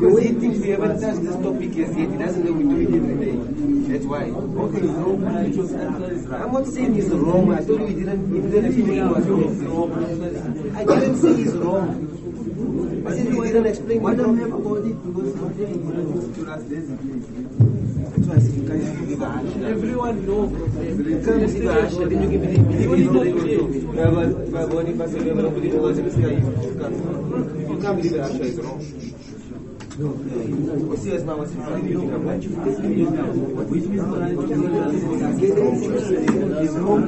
Because he thinks we haven't touched this topic yet. He doesn't know we do it every day. That's why. Okay, so my answer is right. I'm not saying he's wrong. I told you he didn't explain what he's wrong. I didn't say he's wrong. I said he didn't explain Why what don't wrong. have about it? Because today he refused to us designate. That's why I said you can't give a hash. Everyone knows. You can't give a hash. Then you can believe it. You have one person who don't believe the words in the sky. You can't believe the hash is wrong. What's yours, man? What's your Which means his home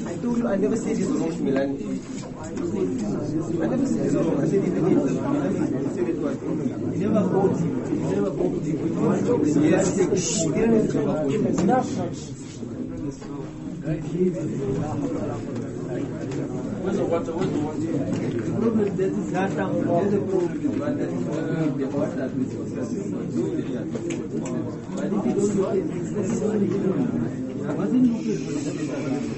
I told you I never said it's wrong, Milani. I never said it's wrong. I said even if I said it was wrong. He never bought him. He never bought him. Yes, he didn't never bought him. Where's the water? Where's the water? The problem is that is not there's a problem with one that is the water which was but if you don't know it, it's necessary. I wasn't looking for it.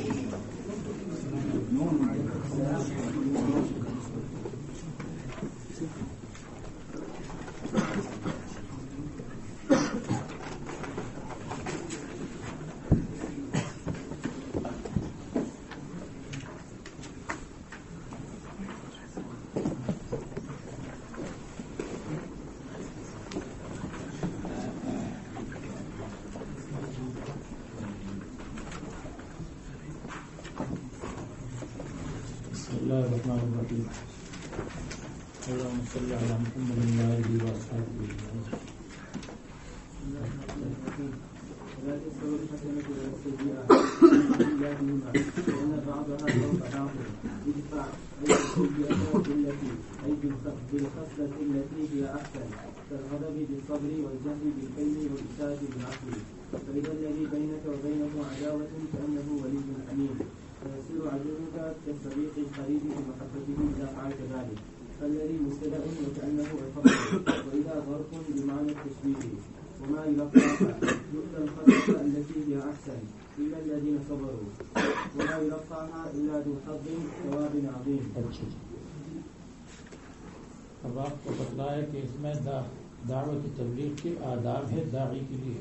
اللهم صل على محمد وآله وأصحابه ولا تستوي الحسنة ولا السيئة إلا بهما لأن بعضها فوق بعض ادفع السيئة بالخصلة التي هي أحسن كالغضب بالصبر والجهل بالكلم والإساءة بالعقل فإذا الذي بينك وبينه عداوة كأنه ولي حميم فيصير عدوك كالصديق القريب بمحبته إذا فعلت ذلك فالذي مبتدأ وكأنه الفضل وإذا ظرف بمعنى التشبيه وما يلقاها يؤتى الخصلة التي هي أحسن إلا الذين صبروا وما يلقاها إلا ذو حظ ثواب عظيم. اب آپ کو بتلایا کہ اس میں دعوت تبلیغ کے آداب ہے داعی کے لیے.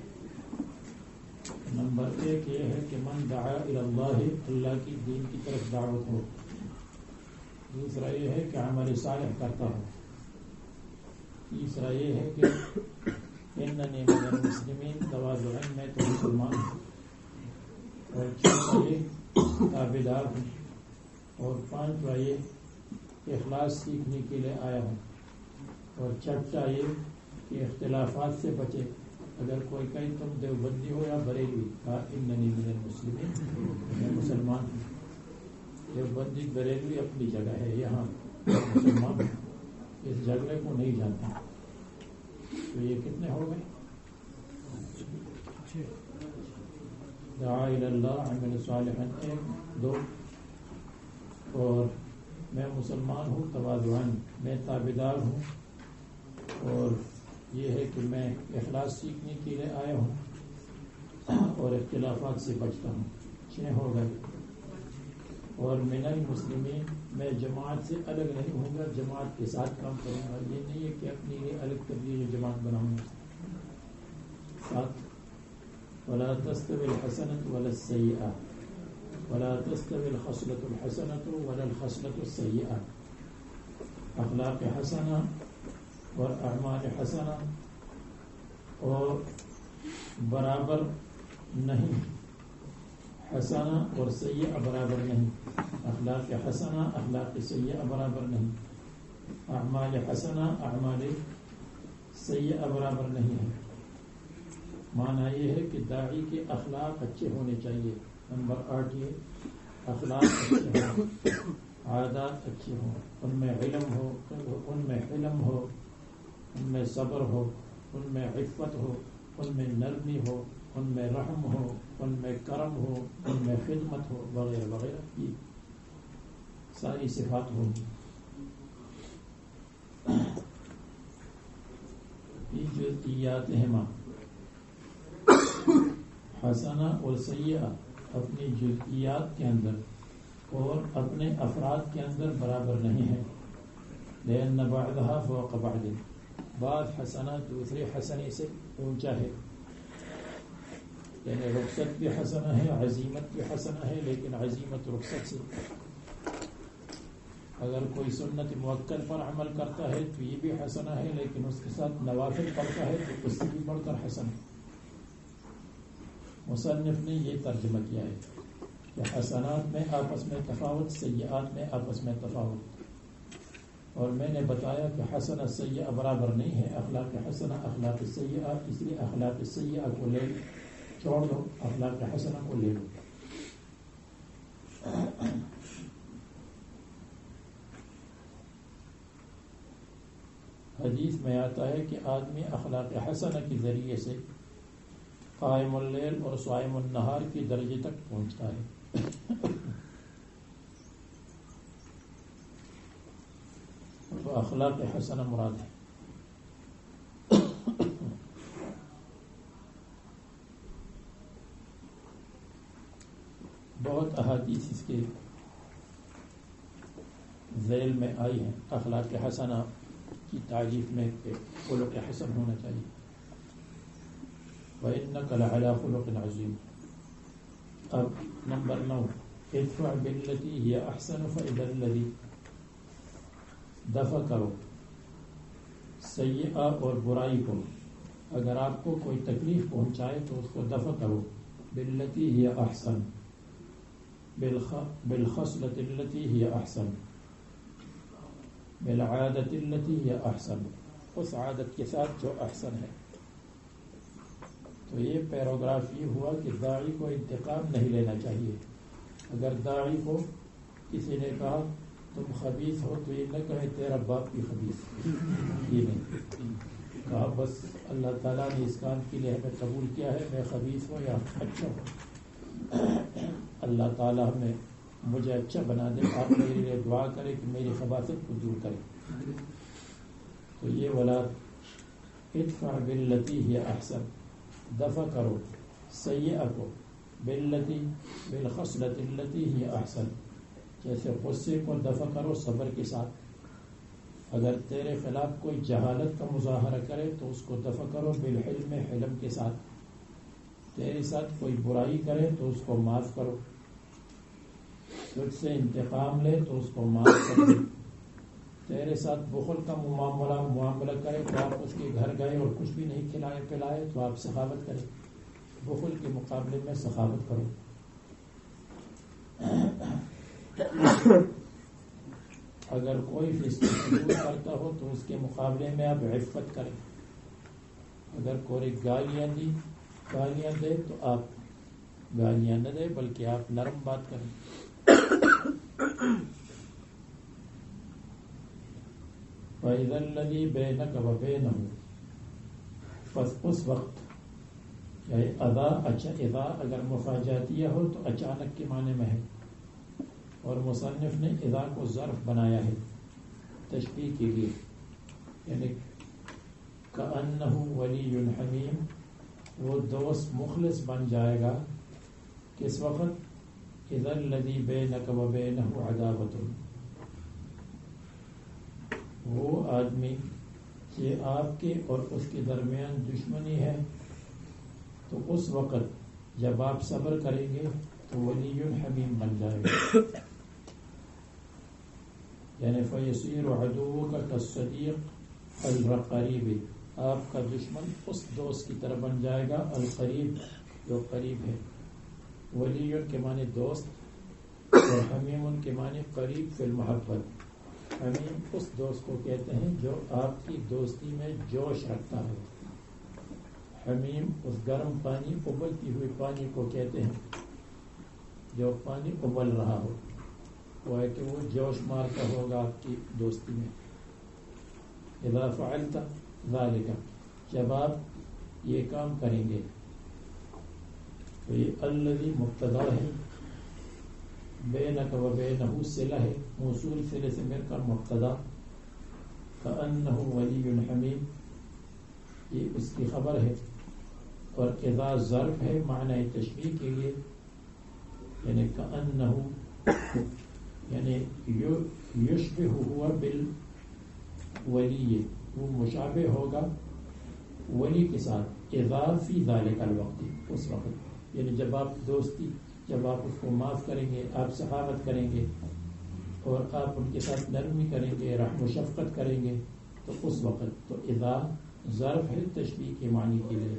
نمبر 1 یہ ہے کہ من دعا الی اللہ، اللہ کی دین کی طرف دعوت ہو. دوسرا یہ ہے کہ عمل صالح کرتا ہو. تیسرا یہ ہے کہ اننی من المسلمین، تواضعاً میں تو مسلمان ہوں. اور چوتھا یہ تابعدار ہوں. اور پانچواں یہ اخلاص سیکھنے کے لیے آیا ہوں. اور چھٹا یہ کہ اختلافات سے بچے. اگر کوئی کہیں تم دیوبندی ہو یا بریلوی، کہا اننی من المسلمین، میں مسلمان ہوں. دیوبندی بریلوی اپنی جگہ ہے، یہاں مسلمان ہوں. اس جھگڑے کو نہیں جانتا. تو یہ کتنے ہو گئے؟ دعا الی اللہ، عمل صالحا 1 2. اور میں مسلمان ہوں تواضعاً، میں تابعدار ہوں. اور یہ ہے کہ میں اخلاص سیکھنے کے لیے آیا ہوں اور اختلافات سے بچتا ہوں. 6 ہو گئے. اور من المسلمین، میں جماعت سے الگ نہیں ہوں گا، جماعت کے ساتھ کام کروں گا. یہ نہیں ہے کہ اپنی لیے الگ تبلیغ جماعت بناؤں گا. 7 ولا تستوی الحسنۃ ولا السیئۃ ولا تستوی الخصلۃ الحسنۃ ولا الخصلۃ السیئۃ. اخلاق حسنہ اور اعمال حسنہ اور برابر نہیں. حسنہ اور سیئہ برابر نہیں. اخلاق حسنہ اخلاق سیئہ برابر نہیں. اعمال حسنہ اعمال سیئہ برابر نہیں ہے. معنی یہ ہے کہ داعی کے اخلاق اچھے ہونے چاہیے. نمبر 8 یہ اخلاق اچھے ہوں، عادات اچھے ہوں، ان میں علم ہو، ان میں حلم ہو، ان میں صبر ہو، ان میں عفت ہو، ان میں نرمی ہو، ان میں رحم ہو، ان میں کرم ہو، ان میں خدمت ہو، وغیرہ وغیرہ. یہ ساری صفات ہوں. جزئیاتہما، حسنہ اور سیئہ اپنی جزئیات کے اندر اور اپنے افراد کے اندر برابر نہیں ہے. لأن بعضها فوق بعض، بعض حسنہ دوسرے حسنے سے اونچا ہے. یعنی رخصت بھی حسنہ ہے، عزیمت بھی حسنہ ہے، لیکن عزیمت رخصت سے. اگر کوئی سنت موکل پر عمل کرتا ہے تو یہ بھی حسنہ ہے، لیکن اس کے ساتھ نوافل پڑھتا ہے تو اس سے بھی بڑھ کر حسن ہے. مصنف نے یہ ترجمہ کیا ہے کہ حسنات میں آپس میں تفاوت، سیئات میں آپس میں تفاوت. اور میں نے بتایا کہ حسنہ سیئہ برابر نہیں ہے. اخلاق حسنہ اخلاق سیئہ، اس لیے اخلاق سیئہ کو لے چھوڑ دو، اخلاق حسنہ کو لے لو. حدیث میں آتا ہے کہ آدمی اخلاق حسنہ کے ذریعے سے قائم اللیل اور صائم النہار کی درجے تک پہنچتا ہے. تو اخلاق حسنہ مراد ہے. بہت احادیث اس کے ذیل میں آئی ہیں اخلاق حسنہ کی تعریف میں کہ خلق حسن ہونا چاہیے. وَإِنَّكَ لَعَلَىٰ خُلُقٍ عَظِيمٍ. اب نمبر 9، ادفع بالتي هي احسن فإذا الذي، دفع کرو سیئہ اور برائی کو. اگر آپ کو کوئی تکلیف پہنچائے تو اس کو دفع کرو. بالتي هي احسن، بالخصلة التي هي احسن، بالعادة التي هي احسن، اس عادت کے ساتھ جو احسن ہے. تو یہ پیراگراف یہ ہوا کہ داعی کو انتقام نہیں لینا چاہیے. اگر داعی کو کسی نے کہا تم خبیث ہو تو یہ نہ کہے تیرا باپ بھی خبیث، یہ نہیں کہا. بس اللہ تعالیٰ نے اس کام کے لیے ہمیں قبول کیا ہے، میں خبیث ہوں یا اچھا ہوں، اللہ تعالیٰ ہمیں مجھے اچھا بنا دے. آپ میرے لیے دعا کرے کہ میری خباثت کو دور کرے. تو یہ ولا ادفع باللتی ہی احسن، دفع کرو سیئہ کو باللتی، بالخصلۃ التی ہی احسن. جیسے غصے کو دفع کرو صبر کے ساتھ. اگر تیرے خلاف کوئی جہالت کا مظاہرہ کرے تو اس کو دفع کرو بالحلم، حلم کے ساتھ. تیرے ساتھ کوئی برائی کرے تو اس کو معاف کرو. تجھ سے انتقام لے تو اس کو معاف کرو. تیرے ساتھ بخل کا معاملہ کرے تو آپ اس کے گھر گئے اور کچھ بھی نہیں کھلائے پلائے تو آپ سخاوت کریں. بخل کے مقابلے میں سخاوت کرو. اگر کوئی فسق کرتا ہو تو اس کے مقابلے میں آپ عفت کریں. اگر کوئی گالیاں دے تو آپ گالیاں نہ دیں بلکہ آپ نرم بات کریں. فَإِذَا الَّذِي بَيْنَكَ وَبَيْنَهُ، پس اس وقت، یعنی اذا اگر مفاجاتیہ ہو تو اچانک کے معنی میں ہے، اور مصنف نے اذا کو ظرف بنایا ہے تشبیہ کے لیے. یعنی كَأَنَّهُ وَلِيٌّ حَمِيمٌ، وہ دوست مخلص بن جائے گا. کس وقت؟ اذا الذی بینک وبینہ عداوۃ، وہ آدمی کہ آپ کے اور اس کے درمیان دشمنی ہے. تو اس وقت جب آپ صبر کریں گے تو ولی حمیم بن جائے گا. یعنی فیصیر عدوک کالصدیق القریب، آپ کا دشمن اس دوست کی طرح بن جائے گا القریب، جو قریب ہے. ولی کے معنی دوست اور حمیم کے معنی قریب فی المحبت. حمیم اس دوست کو کہتے ہیں جو آپ کی دوستی میں جوش رکھتا ہے. حمیم اس گرم پانی، ابلتی ہوئی پانی کو کہتے ہیں جو پانی ابل رہا ہو. وہ ہے کہ وہ جوش مارتا ہوگا آپ کی دوستی میں. اذا فعلت ذالک، جب آپ یہ کام کریں گے. تو یہ الذی مبتدا ہے، بینک و بینہ صلہ ہے، موصول صلے سے مل کر مبتدا. کأنہ ولی حمیم، یہ اس کی خبر ہے. اور اذا ظرف ہے معنی تشبیہ کے لیے، یعنی کأنہ یعنی یشبہ ہوا بالولی، وہ مشابہ ہوگا ولی کے ساتھ. اذا فی ذالک الوقت، اس وقت یعنی جب آپ دوستی، جب آپ اس کو معاف کریں گے، آپ سخاوت کریں گے اور آپ ان کے ساتھ نرمی کریں گے، رحم و شفقت کریں گے، تو اس وقت. تو اذا ظرف ہے تشبیہ کے معنی کے لیے.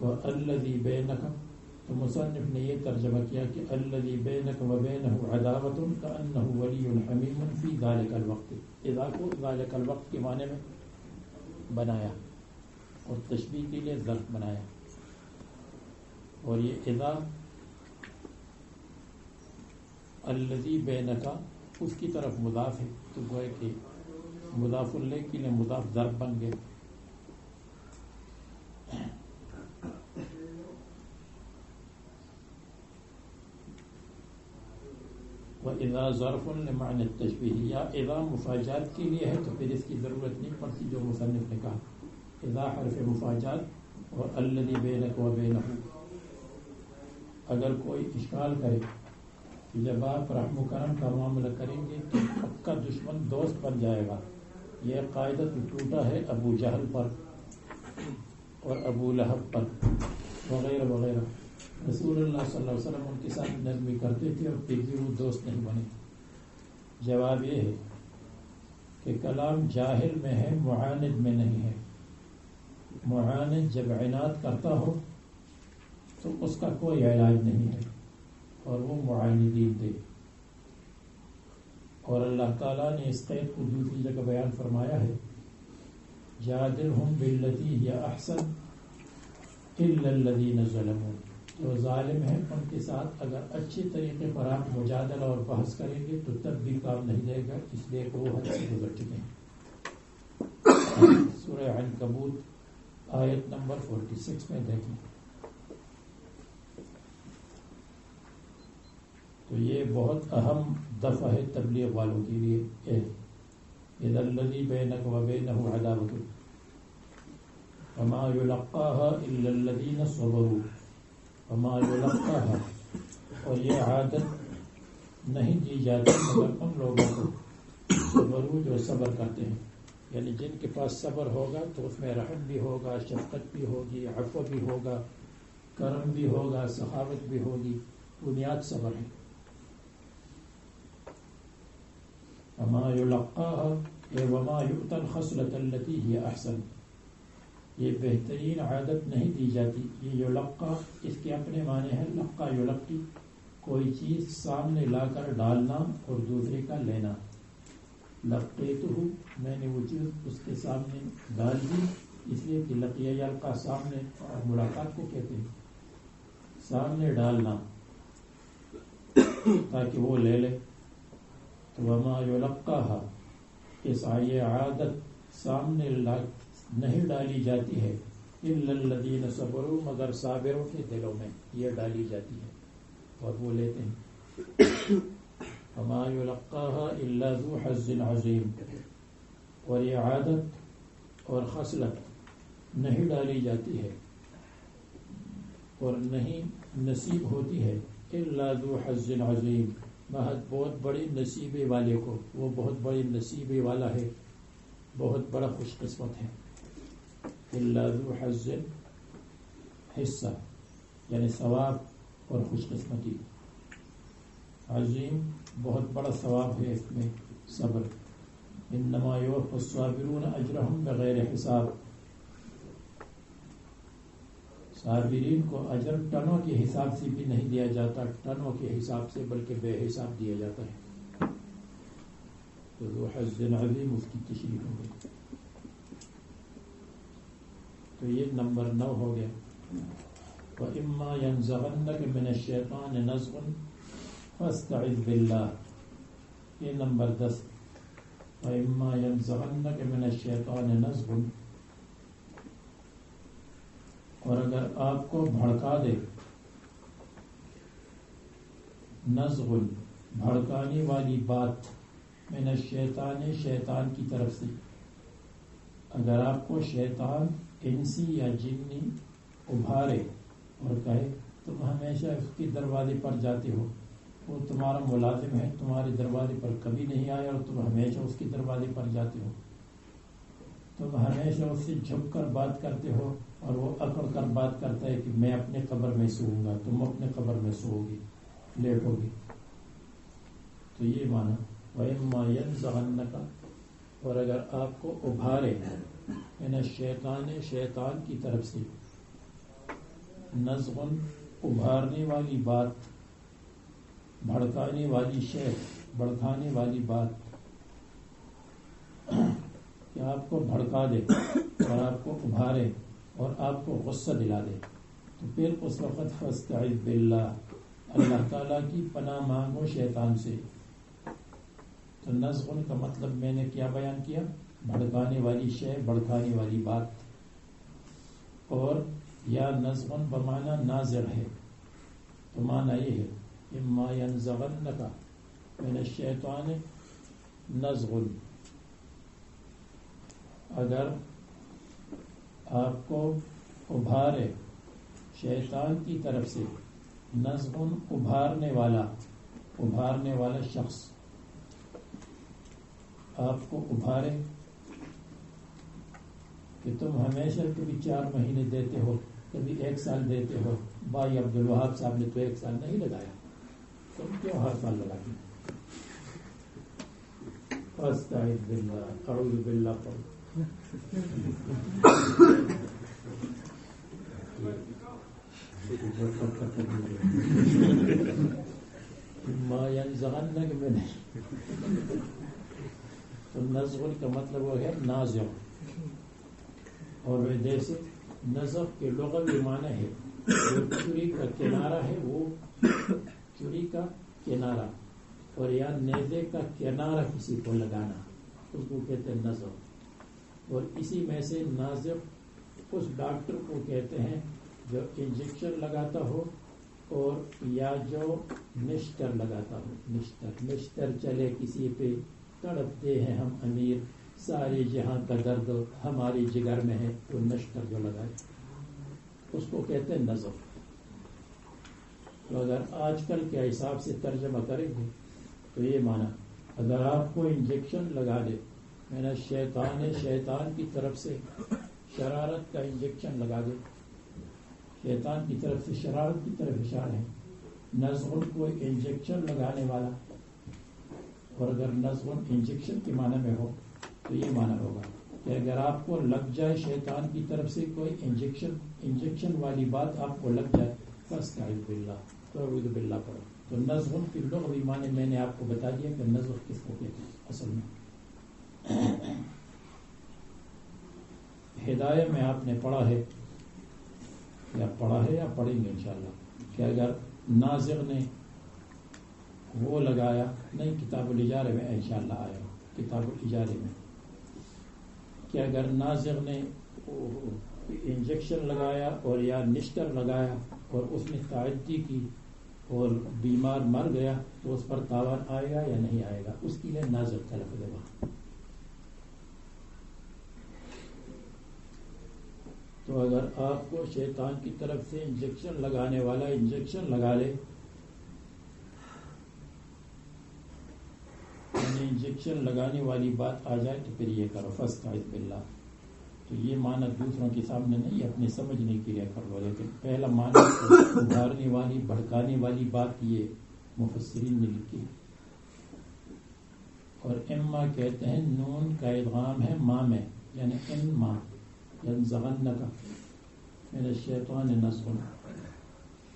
وَالَّذِي بَيْنَكَ، تو مصنف نے یہ ترجمہ کیا کہ الَّذِي بَيْنَكَ وَبَيْنَهُ عَدَاوَةٌ كَأَنَّهُ وَلِيٌّ حَمِيمٌ فِي ذَلِكَ الْوَقْتِ. اذا کو ذَلِكَ الوقت کے معنی میں بنایا اور تشبیہ کے لیے ظرف بنایا. اور یہ اذا الذی بینک اس کی طرف مضاف ہے، تو گوئے کہ مضاف الیہ کے لیے مضاف ظرف بن گئے. وَإِذَا ظَرْفٌ لِمَعْنِ التَّشْبِيهِ، یا اذا مفاجات کے لیے ہے تو پھر اس کی ضرورت نہیں پڑتی جو مصنف نے کہا. اذا حرف مفاجات اور الذی بینک و بینہ. اگر کوئی اشکال کرے کہ جب آپ رحم و کرم کا معاملہ کریں گے تو پکا دشمن دوست بن جائے گا، یہ قاعدہ تو ٹوٹا ہے ابو جہل پر اور ابو لہب پر وغیرہ وغیرہ. رسول اللہ صلی اللہ علیہ وسلم ان کے ساتھ نرمی کرتے تھے اور پھر بھی وہ دوست نہیں بنے. جواب یہ ہے کہ کلام جاہل میں ہے، معاند میں نہیں ہے. معاند جب عناد کرتا ہو تو اس کا کوئی علاج نہیں ہے اور وہ معاندین تھے. اور اللہ تعالیٰ نے اس قید کو دوسری جگہ بیان فرمایا ہے، جادلہم باللتی ہی احسن الا الذین ظلموا. جو ظالم ہیں ان کے ساتھ اگر اچھے طریقے پر آپ مجادلہ اور بحث کریں گے تو تب بھی کام نہیں دے گا، اس لیے کہ وہ حد سے گزر چکے ہیں. سورہ عنکبوت آیت نمبر 46 میں دیکھیں. تو یہ بہت اہم دفعہ ہے تبلیغ والوں کے لیے. اذا الذی بینک و بینہ عداوۃ وما یلقاها الا الذین صبروا وما یلقاها، اور یہ عادت نہیں دی جاتی مگر ان لوگوں کو صبروا جو صبر کرتے ہیں. یعنی جن کے پاس صبر ہوگا تو اس میں رحم بھی ہوگا، شفقت بھی ہوگی، عفو بھی ہوگا، کرم بھی ہوگا، سخاوت بھی ہوگی. بنیاد صبر ہے. وما یلقاها وما یؤتی الخصلة التي هي احسن، یہ بہترین عادت نہیں دی جاتی. یہ یلقا اس کے اپنے معنی ہے، لقا یلقی، کوئی چیز سامنے لا کر ڈالنا اور دوسرے کا لینا. لقیتہ، میں نے وہ چیز اس کے سامنے ڈال دی، اس لیے کہ لقیہ یلقا سامنے اور ملاقات کو کہتے ہیں، سامنے ڈالنا تاکہ وہ لے لے. تو وما یلقاها، اس آئیے عادت سامنے نہیں ڈالی جاتی ہے، الا الذین صبروا، مگر صابروں کے دلوں میں یہ ڈالی جاتی ہے اور وہ لیتے ہیں. وما یلقاها الا ذو حظ عظیم، اور یہ عادت اور خصلت نہیں ڈالی جاتی ہے اور نہیں نصیب ہوتی ہے الا ذو حظ عظیم، بہت بڑی نصیبے والے کو. وہ بہت بڑی نصیبے والا ہے، بہت بڑا خوش قسمت ہے. الا ذو حظ، حصہ یعنی ثواب اور خوش قسمتی. عظیم، بہت بڑا ثواب ہے اس میں صبر. انما یوفی الصابرون اجرهم بغیر حساب، صابرین کو اجر ٹنوں کے حساب سے بھی نہیں دیا جاتا، ٹنوں کے حساب سے بلکہ بے حساب دیا جاتا ہے. تو ذو حظ عظیم اس کی تشریح ہو گئی. تو یہ نمبر 9 ہو گیا. وَإِمَّا يَنزَغَنَّكَ مِنَ الشَّيْطَانِ نَزْغٌ فَاسْتَعِذْ بِاللَّهِ. یہ نمبر 10. وَإِمَّا يَنزَغَنَّكَ مِنَ الشَّيْطَانِ نَزْغٌ، اور اگر آپ کو بھڑکا دے، نزغ بھڑکانے والی بات، من الشیطان، شیطان کی طرف سے، اگر آپ کو شیطان انسی یا جنی ابھارے اور کہے تم ہمیشہ اس کے دروازے پر جاتے ہو، وہ تمہارا ملازم ہے، تمہارے دروازے پر کبھی نہیں آیا اور تم ہمیشہ اس کے دروازے پر جاتے ہو، تم ہمیشہ اس سے جھک کر بات کرتے ہو اور وہ اکڑ کر بات کرتا ہے کہ میں اپنے قبر میں سوؤں گا، تم اپنے قبر میں سوؤ گے، لیٹو گے. تو یہ مانا وَإِمَّا يَنزَغَنَّكَ، اور اگر آپ کو ابھارے یعنی شیطان کی طرف سے نزغن ابھارنے والی بات، بھڑکانے والی شے، بھڑکانے والی بات کہ آپ کو بھڑکا دے اور آپ کو ابھارے اور آپ کو غصہ دلا دے، تو پھر اس وقت فاستعذ باللہ، اللہ تعالیٰ کی پناہ مانگو شیطان سے. تو نزغن کا مطلب میں نے کیا بیان کیا؟ بھڑکانے والی شے، بھڑکانے والی بات. اور یا نزغن بمعنی نازغ ہے، تو معنی یہ ہے اما ینزغنک من الشیطان نزغن، اگر آپ کو ابھارے شیطان کی طرف سے نزغن ابھارنے والا شخص آپ کو ابھارے کہ تم ہمیشہ کبھی 4 مہینے دیتے ہو، کبھی 1 سال دیتے ہو. بھائی عبدالوہاب صاحب نے تو 1 سال نہیں لگایا، تم کیوں ہر سال لگاتے ہیں؟ فاستعذ باللہ، اعوذ باللہ پڑھو. ما ینزغنک من، تو نزغن کا مطلب وہ ہے نازغ، اور جیسے نزغ کے لغوی معنی ہے جو چھری کا کنارہ ہے، وہ چھری کا کنارہ، اور یا نیزے کا کنارہ کسی کو لگانا، اس کو کہتے ہیں نزغ. اور اسی میں سے نازغ اس ڈاکٹر کو کہتے ہیں جو انجیکشن لگاتا ہو اور یا جو نشتر لگاتا ہو. نشتر چلے کسی پہ، تڑپتے ہیں ہم امیر، سارے جہاں کا درد ہماری جگر میں ہے، تو نشتر جو لگائے اس کو کہتے ہیں نزغ. تو اگر آج کل کے حساب سے ترجمہ کریں گے تو یہ مانا اگر آپ کو انجیکشن لگا دے، میں نے شیطان کی طرف سے شرارت کا انجیکشن لگا دے، شیطان کی طرف سے شرارت کی طرف اشارہ ہے. نزغن کو انجیکشن لگانے والا، اور اگر نزغن انجیکشن کے معنی میں ہو تو یہ معنی ہوگا کہ اگر آپ کو لگ جائے شیطان کی طرف سے کوئی انجیکشن والی بات آپ کو لگ جائے، فاستعذ باللہ، تو اعوذ باللہ پڑھو. تو نزغن کی لغوی معنی میں نے آپ کو بتا دیا کہ نزغ کس کو کہتے ہیں اصل میں. ہدایہ میں آپ نے پڑھا ہے یا پڑھیں گے انشاءاللہ کہ اگر نازغ نے وہ لگایا، نہیں کتاب الاجارے میں انشاءاللہ آیا کتاب الاجارے میں، کہ اگر نازغ نے انجیکشن لگایا اور یا نشتر لگایا اور اس نے تعدی کی اور بیمار مر گیا تو اس پر تاوان آئے گا یا نہیں آئے گا، اس کے لیے نازغ کا لفظ ہے وہاں. تو اگر آپ کو شیطان کی طرف سے انجیکشن لگانے والا انجیکشن لگا لے، یعنی انجیکشن لگانے والی بات آ جائے، تو پھر یہ کرو فاستعذ باللہ. تو یہ معنی دوسروں کے سامنے نہیں، اپنے سمجھنے کے لیے کر لو، لیکن پہلا معنی ابھارنے والی بھڑکانے والی بات یہ مفسرین نے لکھی. اور اما کہتے ہیں نون کا ادغام ہے ماں میں، یعنی ان ماں ینزغنک من الشیطان نزغ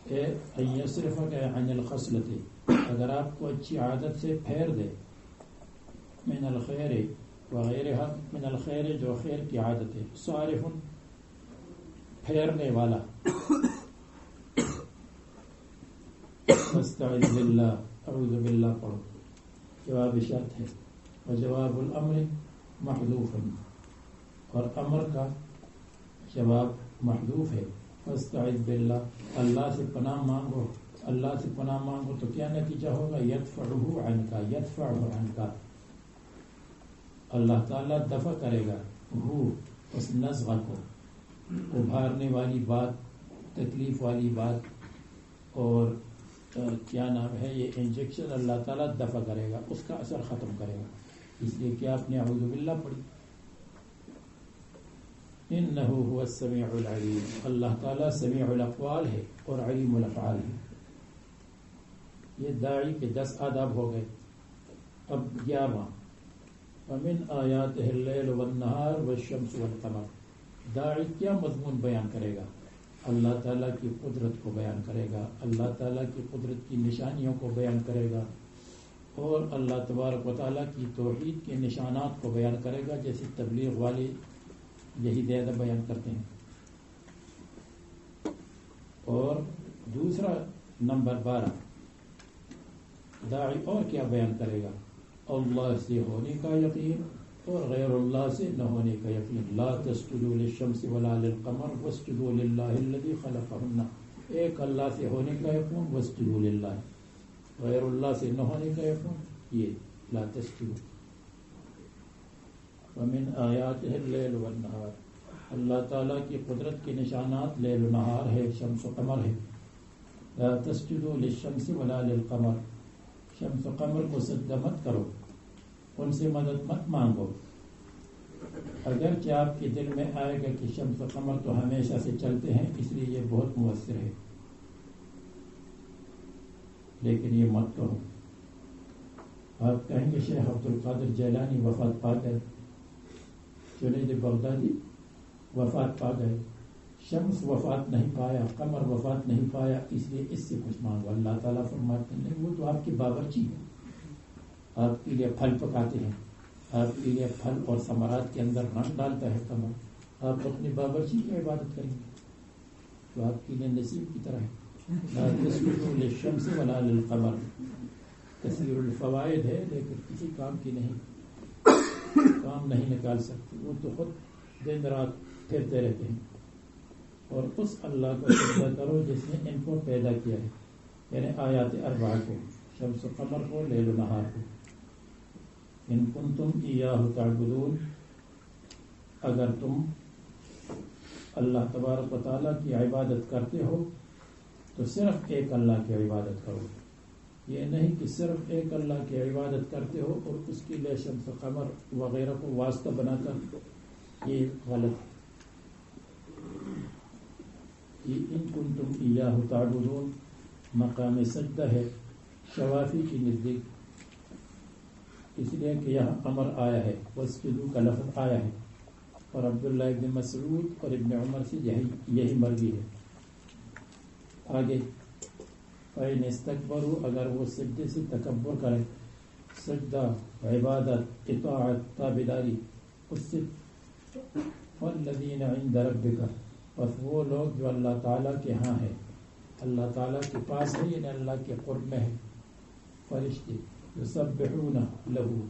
اے ان یصرفک عن الخصلۃ، اگر آپ کو اچھی عادت سے پھیر دے، من الخیر وغیرہ، من الخیر جو خیر کی عادت ہے، صارف پھیرنے والا. فاستعذ باللہ، اعوذ باللہ پڑھو. جواب شرط ہے، وجواب الامر محذوف، اور امر کا جواب محذوف ہے. فاستعذ باللہ، اللہ سے پناہ مانگو، اللہ سے پناہ مانگو تو کیا نتیجہ ہوگا؟ یدفعہ عنک، یدفعہ عنک، اللہ تعالیٰ دفع کرے گا ہو اس نزغہ کو، ابھارنے والی بات، تکلیف والی بات، اور کیا نام ہے یہ انجیکشن اللہ تعالیٰ دفع کرے گا، اس کا اثر ختم کرے گا. اس لیے کہ آپ نے اعوذ باللہ پڑھی. انہ هو السمیع العلیم، اللہ تعالیٰ سمیع الاقوال ہے اور علیم الافعال ہے. یہ داعی کے 10 آداب ہو گئے. اب 11واں، ومن آیاتہ اللیل والنہار والشمس والقمر. داعی کیا مضمون بیان کرے گا؟ اللہ تعالیٰ کی قدرت کو بیان کرے گا، اللہ تعالیٰ کی قدرت کی نشانیوں کو بیان کرے گا، اور اللہ تبارک و تعالیٰ کی توحید کے نشانات کو بیان کرے گا، جیسے تبلیغ والے یہی زیادہ بیان کرتے ہیں. اور دوسرا نمبر 12، داعی اور کیا بیان کرے گا؟ اللہ سے ہونے کا یقین اور غیر اللہ سے نہ ہونے کا یقین. لا تسجدوا للشمس ولا للقمر واسجدوا للہ الذی خلقہن. ایک اللہ سے ہونے کا یقین، واسجدوا للہ. غیر اللہ سے نہ ہونے کا یقین، یہ لا تسجدوا. ومن آیاتہ اللیل والنہار، اللہ تعالیٰ کی قدرت کے نشانات لیل و نہار ہے، شمس و قمر ہے. لا تسجدوا للشمس ولا للقمر. شمس و قمر کو سجدہ مت کرو، ان سے مدد مت مانگو. اگرچہ آپ کے دل میں آئے گا کہ شمس و قمر تو ہمیشہ سے چلتے ہیں، اس لیے یہ بہت مؤثر ہے، لیکن یہ مت کرو. آپ کہیں گے شیخ عبد القادر جیلانی وفات پا گئے، جنید بغدادی وفات پا گئے، شمس وفات نہیں پایا، قمر وفات نہیں پایا، اس لیے اس سے کچھ مانگو. اللہ تعالیٰ فرماتے ہیں نہیں، وہ تو آپ کی باورچی ہے، آپ کے لیے پھل پکاتے ہیں، آپ کے لیے پھل اور ثمرات کے اندر رنگ ڈالتا ہے قمر. آپ اپنی باورچی کی عبادت کریں گے تو آپ کے لیے نصیب کی طرح ہے. لا تسجدوا للشمس ولا للقمر. کثیر الفوائد ہے لیکن کسی کام کی نہیں، کام نہیں نکال سکتے. وہ تو خود دن رات پھرتے رہتے ہیں. اور اس اللہ کو سجدہ کرو جس نے ان کو پیدا کیا ہے، یعنی آیات 4 کو، شمس و قمر کو، لیل و نہار کو. ان کنتم ایاہ تعبدون، اگر تم اللہ تبارک و تعالیٰ کی عبادت کرتے ہو تو صرف ایک اللہ کی عبادت کرو. یہ نہیں کہ صرف ایک اللہ کی عبادت کرتے ہو اور اس کے لیے شمس و قمر وغیرہ کو واسطہ بنا کر، یہ غلط. یہ ان کنتم ایاہ تعبدون مقام سجدہ ہے شوافی کی نزدیک، اس لیے کہ یہاں امر آیا ہے، واسجدوا کا لفظ آیا ہے، اور عبداللہ ابن مسعود اور ابن عمر سے یہی مروی ہے. آگے فَإِنِ اسْتَكْبَرُوا، اگر وہ سجدے سے تکبر کریں، سجدہ، عبادت، اطاعت، تابعداری اس سے، وَالَّذِينَ عِنْدَ رَبِّكَ، بس وہ لوگ جو اللہ تعالیٰ کے ہاں ہیں، اللہ تعالیٰ کے پاس ہے، یعنی اللہ کے قرب میں ہے، فرشتے یسبحون لہو،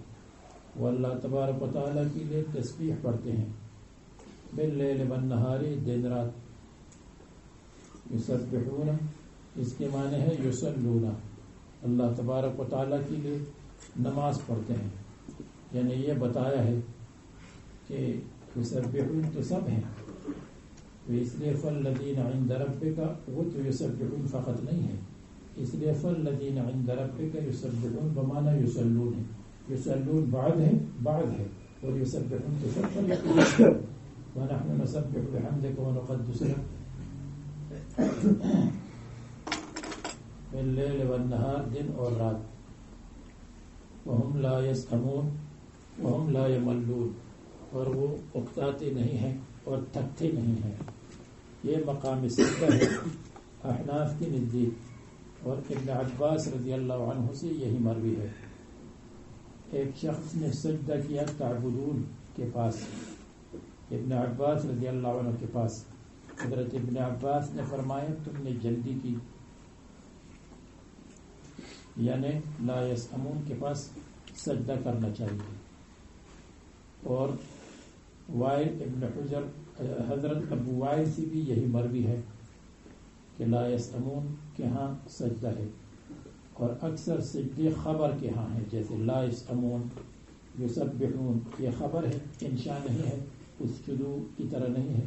وہ اللہ تبارک و تعالیٰ کے لیے تسبیح پڑھتے ہیں، باللیل والنہار، دن رات. یسبحون اس کے معنی ہے یصلون، اللہ تبارک و تعالیٰ کے لیے نماز پڑھتے ہیں. یعنی یہ بتایا ہے کہ یسبحون تو سب ہیں، تو اس لیے فالذین عند ربک، وہ تو یسبحون فقط نہیں ہے، اس لیے فالذین عند ربک یسبحون بمعنی یصلون ہے. یصلون بعد ہے اور یسبحون تو سب پر. ونحن نسبح بحمدک ونقدس لک باللیل والنہار، دن اور رات. وہم لا یسأمون وہم لا یملون، اور وہ اکتاتے نہیں ہیں اور تھکتے نہیں ہیں. یہ مقام سجدہ ہے احناف کی نزدیک، اور ابن عباس رضی اللہ عنہ سے یہی مروی ہے. ایک شخص نے سجدہ کیا تعبدون کے پاس، ابن عباس رضی اللہ عنہ کے پاس. حضرت ابن عباس نے فرمایا تم نے جلدی کی، یعنی لا یسأمون کے پاس سجدہ کرنا چاہیے. اور وائل ابن حجر، حضرت ابو وائل سے بھی یہی مروی ہے کہ لا یسأمون کے ہاں سجدہ ہے. اور اکثر سجدے خبر کے ہاں ہیں، جیسے لا یسأمون، یسبحون، یہ خبر ہے، انشاء نہیں ہے. اسجدو کی طرح نہیں ہے.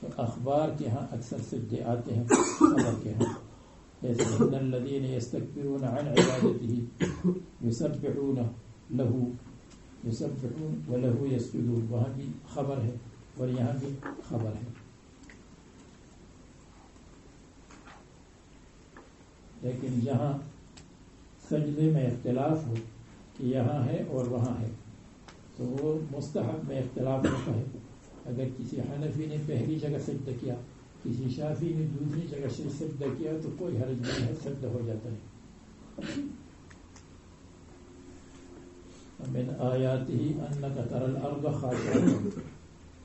تو اخبار کے ہاں اکثر سجدے آتے ہیں خبر کے ہاں. جیسے ان الذین یستکبرون عن عبادته یسبحون له یسبحون وله یسجدون، وہاں بھی خبر ہے اور یہاں بھی خبر ہے. لیکن جہاں سجدے میں اختلاف ہو کہ یہاں ہے اور وہاں ہے تو وہ مستحب میں اختلاف ہوتا ہے. اگر کسی حنفی نے پہلی جگہ سجدہ کیا، کسی شافعی نے دوسری جگہ سے سجدہ کیا تو کوئی حرج نہیں ہے، سجدہ ہو جاتا ہے. من آیاتہ انک تری الارض خاشعۃ.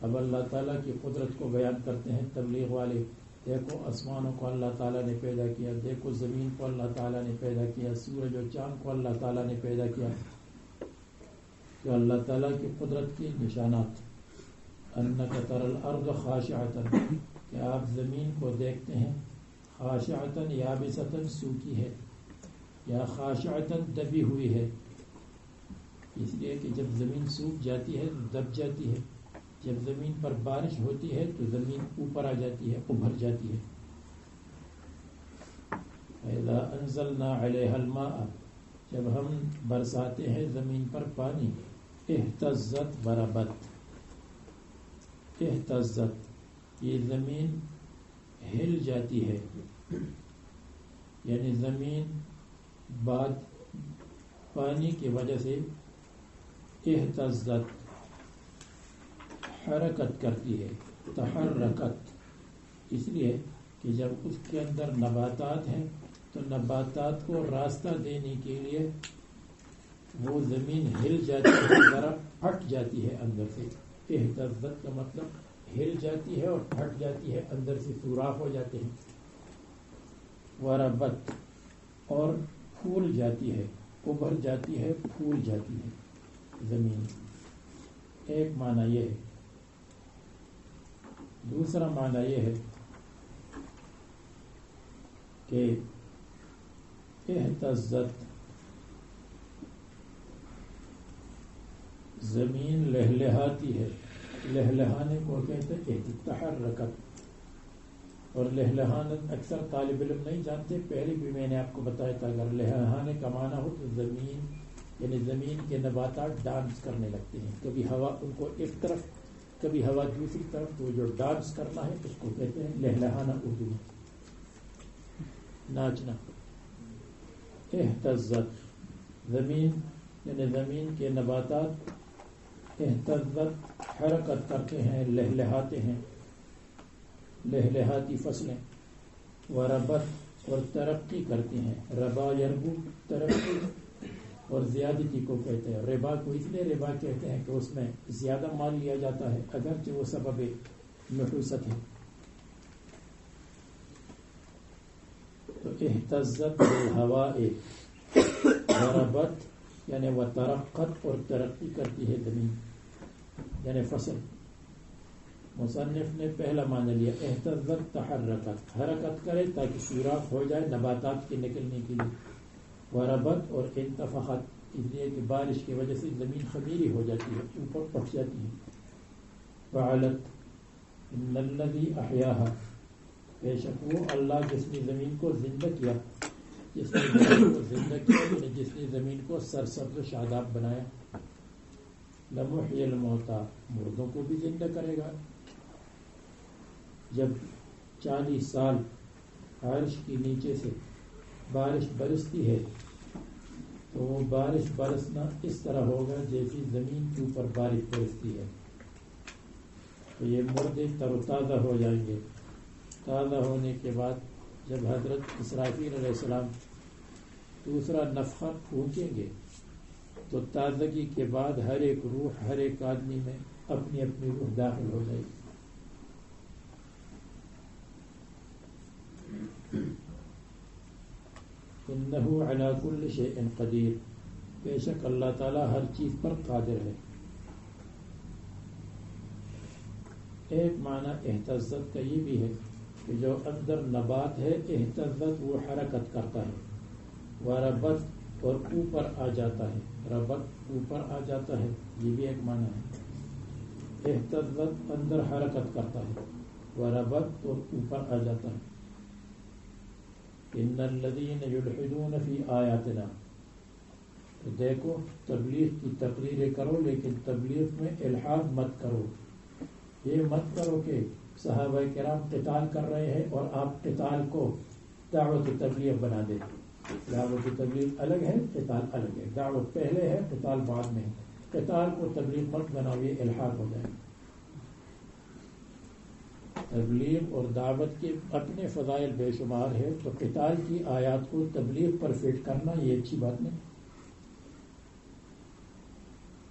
اب اللہ تعالیٰ کی قدرت کو بیان کرتے ہیں تبلیغ والے. دیکھو آسمانوں کو اللہ تعالیٰ نے پیدا کیا، دیکھو زمین کو اللہ تعالیٰ نے پیدا کیا، سورج و چاند کو اللہ تعالیٰ نے پیدا کیا. کہ اللہ تعالیٰ کی قدرت کی نشانات. انک تری الارض خاشعۃ، کہ آپ زمین کو دیکھتے ہیں خاشعۃ یابسۃ سوکھی ہے، یا خاشعۃ دبی ہوئی ہے. اس لیے کہ جب زمین سوکھ جاتی ہے دب جاتی ہے، جب زمین پر بارش ہوتی ہے تو زمین اوپر آ جاتی ہے، ابھر جاتی ہے. اذا انزلنا علیہا الماء، جب ہم برساتے ہیں زمین پر پانی، اہتزت وربت. اہتزت یہ زمین ہل جاتی ہے، یعنی زمین بعد پانی کی وجہ سے اہتزت حرکت کرتی ہے. تحرکت اس لیے کہ جب اس کے اندر نباتات ہیں تو نباتات کو راستہ دینے کے لیے وہ زمین ہل جاتی ہے، ذرا پھٹ جاتی ہے اندر سے. اہتزت کا مطلب ہل جاتی ہے اور پھٹ جاتی ہے، اندر سے سوراخ ہو جاتے ہیں. وربت اور پھول جاتی ہے، ابھر جاتی ہے، پھول جاتی ہے زمین. ایک معنی یہ ہے. دوسرا معنی یہ ہے کہ اہتزت زمین لہلہاتی ہے. لہلہانے کو کہتے ہیں تحرکت. اور لہلہانا اکثر طالب علم نہیں جانتے، پہلے بھی میں نے آپ کو بتایا تھا. اگر لہلہانے کا معنی ہو تو زمین یعنی زمین کے نباتات ڈانس کرنے لگتے ہیں، کبھی ہوا ان کو ایک طرف کبھی ہوا دوسری طرف. تو جو ڈانس کرنا ہے اس کو کہتے ہیں لہلہانا، اردو میں ناچنا. اہتزت زمین یعنی زمین کے نباتات اہتزت حرکت کرتے ہیں، لہلہاتے ہیں، لہلہاتی فصلیں. وربت اور ترقی کرتی ہیں. ربا یربو ترقی اور زیادتی کو کہتے ہیں. ربا کو اس لیے ربا کہتے ہیں کہ اس میں زیادہ مال لیا جاتا ہے، اگرچہ وہ سبب نحوست ہے. تو اہتزت بالہواء وربت یعنی وہ ترقت اور ترقی کرتی ہے زمین یعنی فصل. مصنف نے پہلا معنی لیا اہتزت تحرکت، حرکت کرے تاکہ سوراخ ہو جائے نباتات کے نکلنے کے لیے. وربت اور انتفخت اس لیے کہ بارش کی وجہ سے زمین خمیری ہو جاتی ہے، اوپر اٹھ جاتی ہے. فعلت ان الذی احیاها، بے شک وہ اللہ جس نے زمین کو زندہ کیا، جس نے زمین کو زندہ کیا یعنی جس نے زمین کو سرسبز و شاداب بنایا. لمحی الموتى، مردوں کو بھی زندہ کرے گا. جب 40 سال عرش کی نیچے سے بارش برستی ہے تو وہ بارش برسنا اس طرح ہوگا جیسی زمین کے اوپر بارش برستی ہے. تو یہ مردے تر و تازہ ہو جائیں گے. تازہ ہونے کے بعد جب حضرت اسرافیل علیہ السلام دوسرا نفخہ پھونکیں گے تو تازگی کے بعد ہر ایک روح ہر ایک آدمی میں اپنی اپنی روح داخل ہو جائے گی. انہ علی کل شیء قدیر، بے شک اللہ تعالی ہر چیز پر قادر ہے. ایک معنی اہتزت کا یہ بھی ہے کہ جو اندر نبات ہے اہتزت وہ حرکت کرتا ہے. وربت اور اوپر آ جاتا ہے، ربط اوپر آ جاتا ہے، یہ بھی ایک معنی ہے. اہتزت اندر حرکت کرتا ہے، وربت اور اوپر آ جاتا ہے. ان الذین یلحدون فی آیاتنا، تو دیکھو تبلیغ کی تقریریں کرو لیکن تبلیغ میں الحاد مت کرو. یہ مت کرو کہ صحابہ کرام قتال کر رہے ہیں اور آپ قتال کو دعوت و تبلیغ بنا دیں. دعوت و تبلیغ الگ ہے، قتال الگ ہے. دعوت پہلے ہے، قتال بعد میں ہے. قتال کو تبلیغ مت بناؤ، یہ الحاد ہو جائے. تبلیغ اور دعوت کے اپنے فضائل بے شمار ہے، تو قتال کی آیات کو تبلیغ پر فٹ کرنا یہ اچھی بات نہیں.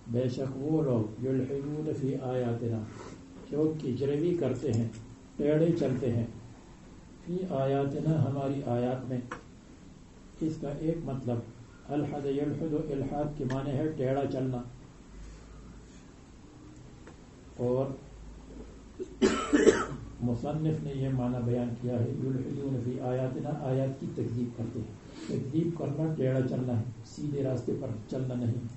بے شک وہ لوگ یلحدون فی آیاتنا، جو کجروی کرتے ہیں، ٹیڑے چلتے ہیں، فی آیاتنا ہماری آیات میں. اس کا ایک مطلب الحد یلحد و الحاد کے معنی ہے ٹیڑا چلنا، اور مصنف نے یہ معنی بیان کیا ہے یلحدون فی آیاتنا، آیات کی تکذیب کرتے ہیں. تکذیب کرنا ٹیڑا چلنا ہے، سیدھے راستے پر چلنا نہیں.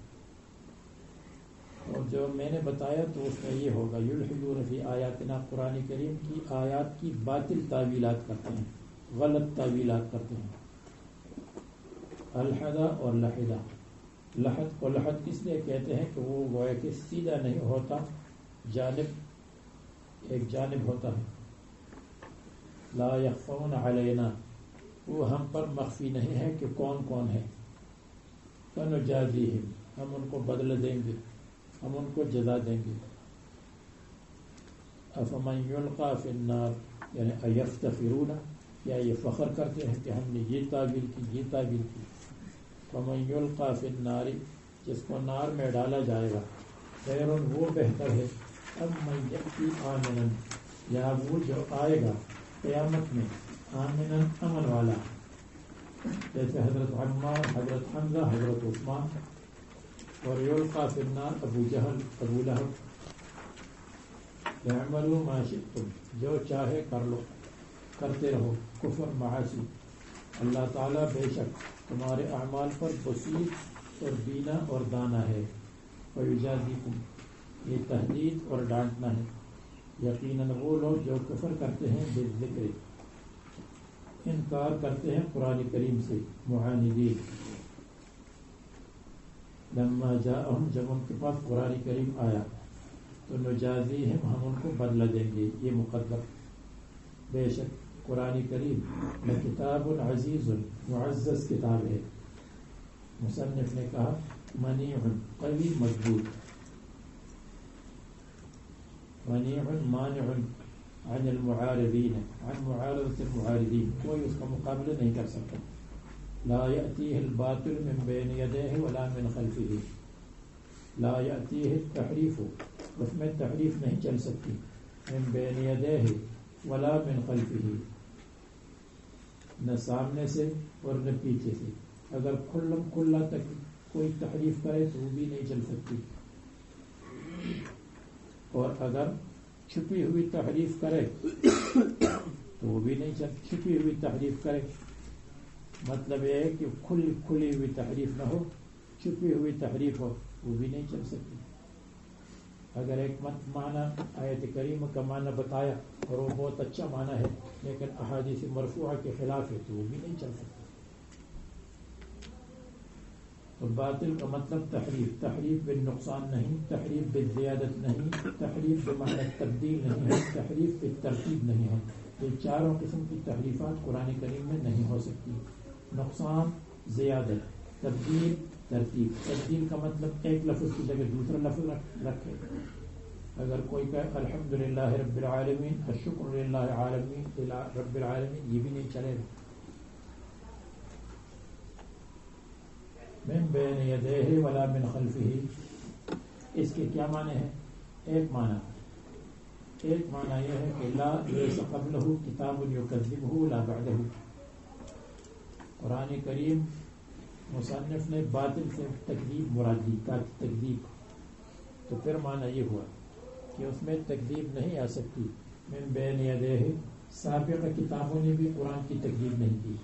اور جو میں نے بتایا تو اس میں یہ ہوگا یلحدون فی آیاتنا، قرآن کریم کی آیات کی باطل تعویلات کرتے ہیں، غلط تعویلات کرتے ہیں. الحدہ اور لحدہ، لحد کو لحد اس لیے کہتے ہیں کہ وہ گویا کہ سیدھا نہیں ہوتا، جانب ایک جانب ہوتا ہے. لا یخفون علینا، وہ ہم پر مخفی نہیں ہے کہ کون کون ہے. فنجازیہم، ہم ان کو بدلہ دیں گے، ہم ان کو جزا دیں گے. افمن یلقی فی النار، یعنی ایفتخرون، یا یہ فخر کرتے ہیں کہ ہم نے یہ تعبیر کی، یہ تعبیر کی. فمن یلقی فی النار، جس کو نار میں ڈالا جائے گا، خیر وہ بہتر ہے. ام من یأتی آمنا، یا وہ جو آئے گا قیامت میں آمنا امن والا، جیسے حضرت عمار، حضرت حمزہ، حضرت عثمان. اور یلقی فی النار ابو جہل، ابو لہب. اعملوا ما شئتم، جو چاہے کر لو، کرتے رہو، کفر معاصی. اللہ تعالیٰ بے شک تمہارے اعمال پر بصیر اور بینا اور دانا ہے. ویجازیکم، یہ تہدید اور ڈانٹنا ہے. یقیناً وہ لوگ جو کفر کرتے ہیں بالذکر، انکار کرتے ہیں قرآن کریم سے، معاندین. لما جاءہم، جب ان کے پاس قرآن کریم آیا، تو نجازیہم، ہم ان کو بدلہ دیں گے. یہ مقدر. بے شک قرآن کریم لکتاب عزیز، معزز کتاب ہے. مصنف نے کہا منیع، قوی، مضبوط. منیع مانع عن المعارضین، عن معارضۃ المعارضین، کوئی اس کا مقابلہ نہیں کر سکتا. لا یأتیہ الباطل من بین یدیہ ولا من خلفہ. لا یأتیہ التحریف، اس میں تحریف نہیں چل سکتی. من بین یدیہ ولا من خلفہ، نہ سامنے سے اور نہ پیچھے سے. اگر کھلم کھلا تک کوئی تحریف کرے تو وہ بھی نہیں چل سکتی، اور اگر چھپی ہوئی تحریف کرے تو وہ بھی نہیں چل. چھپی ہوئی تحریف کرے مطلب یہ ہے کہ کھلی ہوئی تحریف نہ ہو، چھپی ہوئی تحریف ہو، وہ بھی نہیں چل سکتی. اگر ایک معنی آیت کریمہ کا معنی بتایا اور وہ بہت اچھا معنی ہے لیکن احادیث مرفوعہ کے خلاف ہے تو وہ بھی نہیں چل سکتا. تو باطل کا مطلب تحریف، تحریف بالنقصان نہیں، تحریف بالزیادت نہیں، تحریف بمعنی تبدیل نہیں ہے، تحریف بالترتیب نہیں ہے. یہ چاروں قسم کی تحریفات قرآن کریم میں نہیں ہو سکتی. نقصان، زیادت، تبدیل، ترتیب. تبدیل کا مطلب ایک لفظ کی جگہ دوسرا لفظ رکھے. اگر کوئی کہے الحمدللہ رب العالمین، الشکر للہ عالمین رب العالمین، یہ بھی نہیں چلے گا. من بین یدیہ ولا من خلفہ، اس کے کیا معنی ہے؟ ایک معنی یہ ہے کہ لا لیس قبلہ کتاب یکذبہ لا بعدہ. قرآن کریم مصنف نے باطل سے تکذیب مراد لی، تکذیب. تو پھر معنی یہ ہوا کہ اس میں تکذیب نہیں آ سکتی. من بین یدیہ، سابقہ کتابوں نے بھی قرآن کی تکذیب نہیں کی.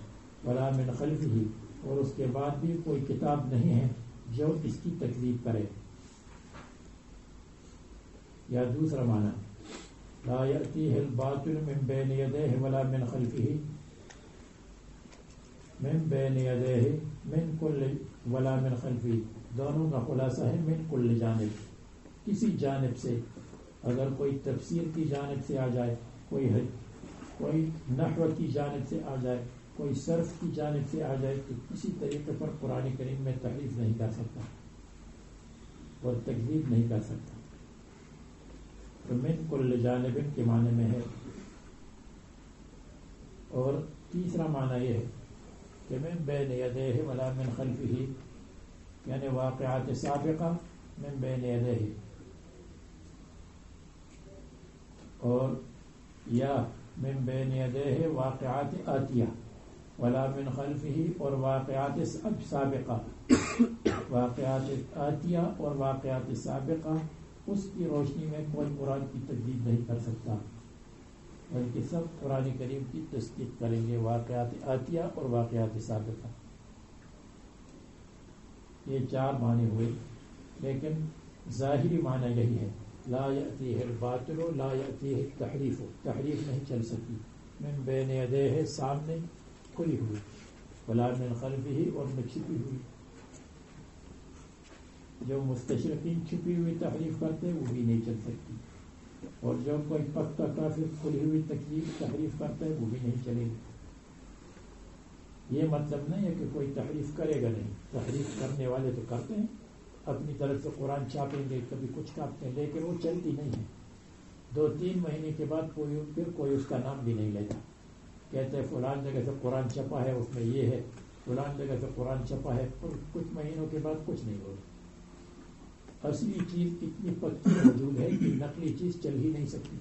ولا من خلفہ، اور اس کے بعد بھی کوئی کتاب نہیں ہے جو اس کی تکذیب کرے. یا دوسرا معنی لا یأتیہ الباطل من بین یدیہ ولا من خلفہ، من بین یدیہ من کل ولا من خلفہ، دونوں کا خلاصہ ہے من کل جانب، کسی جانب سے. اگر کوئی تفسیر کی جانب سے آ جائے، کوئی نحو کی جانب سے آ جائے، کوئی صرف کی جانب سے آ جائے، تو کسی طریقے پر قرآن کریم میں تحریف نہیں کر سکتا اور تکذیب نہیں کر سکتا. تو من کل جانب کے معنی میں ہے. اور تیسرا معنی یہ ہے کہ من بین یدیہ ولا من خلفہ، یعنی واقعات سابقہ من بین یدیہ، اور یا من بین یدیہ واقعات آتیہ ولا من خلفہ، اور واقعات سابقہ، واقعات آتیہ اور واقعات سابقہ، اس کی روشنی میں کوئی قرآن کی تجدید نہیں کر سکتا، بلکہ سب قرآن کریم کی تصدیق کریں گے، واقعات آتیہ اور واقعات سابقہ. یہ چار معنی ہوئے، لیکن ظاہری معنی یہی ہے لا یأتیہ الباطل لا یأتیہ التحریف، تحریف نہیں چل سکتی. من بین یدیہ سامنے کھلی ہوئی، ولا من خلفہ اور میں چھپی ہوئی. جو مستشرقین چھپی ہوئی تحریف کرتے وہ بھی نہیں چل سکتی، اور جو کوئی پختہ کافر کھلی ہوئی تحریف کرتا ہے وہ بھی نہیں چلے گی. یہ مطلب نہیں ہے کہ کوئی تحریف کرے گا نہیں، تحریف کرنے والے تو کرتے ہیں، اپنی طرف سے قرآن چھاپیں گے، کبھی کچھ چھاپتے ہیں، لیکن وہ چلتی نہیں ہے. 2-3 مہینے کے بعد پھر کوئی اس کا نام بھی نہیں لیتا. کہتے ہیں فلان جگہ سے قرآن چھپا ہے، اس میں یہ ہے، فلان جگہ سے قرآن چھپا ہے، اور کچھ مہینوں کے بعد کچھ نہیں ہوگا. اصلی چیز اتنی پکی موجود ہے کہ نقلی چیز چل ہی نہیں سکتی.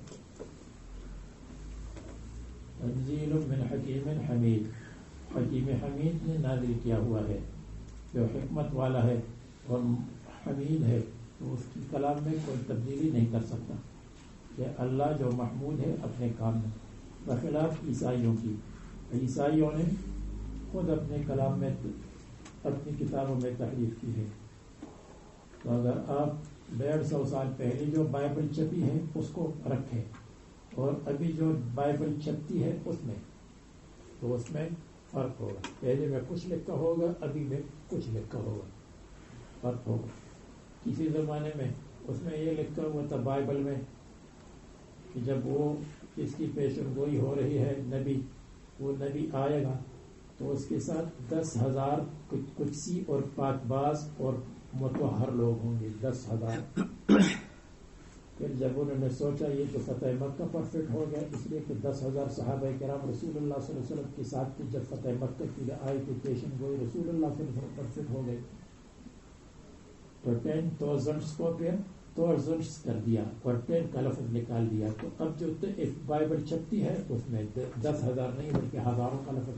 تنزیل من حکیم حمید، حکیم حمید نے نازل کیا ہوا ہے، جو حکمت والا ہے اور حمید ہے، تو اس کی کلام میں کوئی تبدیلی نہیں کر سکتا. کہ اللہ جو محمود ہے اپنے کام میں، بخلاف عیسائیوں کی. عیسائیوں نے خود اپنے کلام میں، اپنی کتابوں میں تحریف کی ہے. تو اگر آپ 150 سال پہلے جو بائبل چھپی ہے اس کو رکھیں اور ابھی جو بائبل چھپتی ہے اس میں، تو اس میں فرق ہوگا. پہلے میں کچھ لکھا ہوگا، ابھی میں کچھ لکھا ہوگا، فرق ہوگا. کسی زمانے میں اس میں یہ لکھا ہوا تھا بائبل میں کہ جب وہ اس کی پیشن گوئی ہو رہی ہے، وہ نبی آئے گا تو اس کے ساتھ 10,000 قدسی اور پاک باز اور مطہر لوگ ہوں گے، 10,000. پھر جب انہوں نے سوچا یہ تو فتح مکہ پر فٹ ہو گیا، اس لیے کہ 10,000 صحابہ کرام رسول اللہ صلی اللہ علیہ وسلم کے ساتھ تھے جب فتح مکہ کی آئی تو پیشن گوئی رسول اللہ صلی اللہ علیہ وسلم پر فٹ ہو گئی. تو 10,000 کو پھر 1000 کر دیا اور 10 کا لفظ نکال دیا. تو اب جو بائبل چھپتی ہے اس میں 10,000 نہیں بلکہ ہزاروں کا لفظ.